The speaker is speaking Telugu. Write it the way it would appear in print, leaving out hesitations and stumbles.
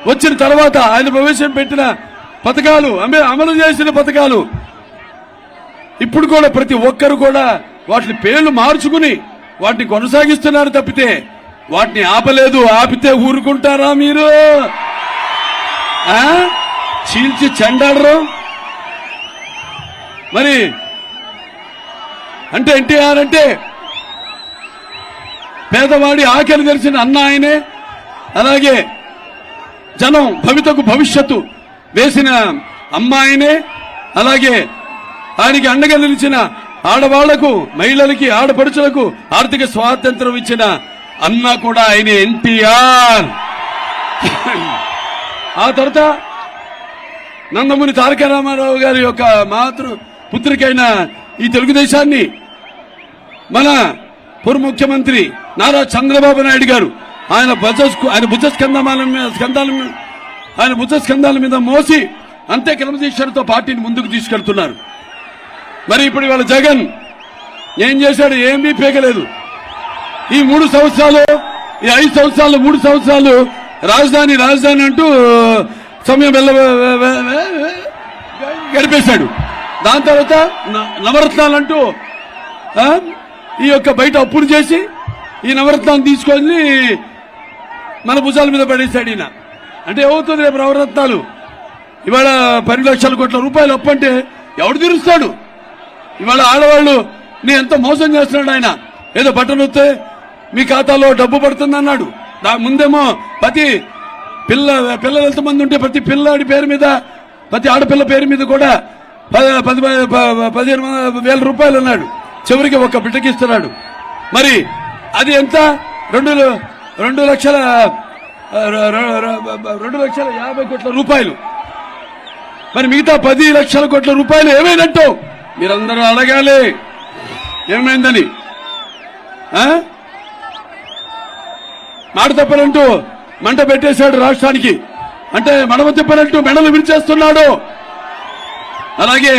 వచ్చిన తర్వాత ఆయన ప్రవేశపెట్టిన పథకాలు అమలు చేసిన పథకాలు ఇప్పుడు కూడా ప్రతి ఒక్కరు కూడా వాటిని పేర్లు మార్చుకుని వాటిని కొనసాగిస్తున్నారు తప్పితే వాటిని ఆపలేదు. ఆపితే ఊరుకుంటారా మీరు? చీల్చి చెండాడరు. మరి అంటే ఎన్టీఆర్ అంటే పేదవాడి ఆకలి తెలిసిన అన్న ఆయనే, అలాగే జనం భవితకు భవిష్యత్తు వేసిన అమ్మాయినే, అలాగే ఆయనకి అండగా నిలిచిన ఆడవాళ్లకు, మహిళలకి, ఆడపడుచులకు ఆర్థిక స్వాతంత్రం ఇచ్చిన అన్న కూడా ఆయన ఎన్టీఆర్. ఆ తర్వాత నందమూరి తారక రామారావు గారి యొక్క మాతృ పుత్రికైన ఈ తెలుగుదేశాన్ని మన పూర్వ ముఖ్యమంత్రి నారా చంద్రబాబు నాయుడు గారు ఆయన భుజ స్కంధాల మీద మోసి అంతే క్రమశిక్షణతో పార్టీని ముందుకు తీసుకెళ్తున్నారు. మరి ఇప్పుడు ఇవాళ జగన్ ఏం చేశాడు? ఏమీ పీకలేదు. ఈ 3 సంవత్సరాలు, ఈ 5 సంవత్సరాలు, 3 సంవత్సరాలు రాజధాని అంటూ సమయం గడిపేశాడు. దాని తర్వాత నవరత్నాలంటూ ఈ యొక్క బయట అప్పులు చేసి ఈ నవరత్నాన్ని తీసుకొని మన భుజాల మీద పడేశాడు ఈయన. అంటే ఏమవుతుంది రేపు నవరత్నాలు? ఇవాళ 10 లక్షల కోట్ల రూపాయలు అప్పు అంటే ఎవడు తీరుస్తాడు? ఇవాళ ఆడవాళ్ళు నీ ఎంత మోసం చేస్తున్నాడు ఆయన. ఏదో బట్టలు వస్తే మీ ఖాతాలో డబ్బు పడుతుంది అన్నాడు. ముందేమో ప్రతి పిల్లలు ఎంతమంది ఉంటే ప్రతి పిల్లాడి పేరు మీద, ప్రతి ఆడపిల్ల పేరు మీద కూడా 15,000 రూపాయలు అన్నాడు. చివరికి ఒక బిడ్డకిస్తున్నాడు. మరి అది ఎంత? 2,50,00,000 కోట్ల రూపాయలు. మరి మిగతా 10 లక్షల కోట్ల రూపాయలు ఏమైనట్టు మీరందరూ అడగాలి ఏమైందని. మాట తప్పనంటూ మంట పెట్టేశాడు రాష్ట్రానికి. అంటే మడమ తిప్పనంటూ మెడలు విరిచేస్తున్నాడు. అలాగే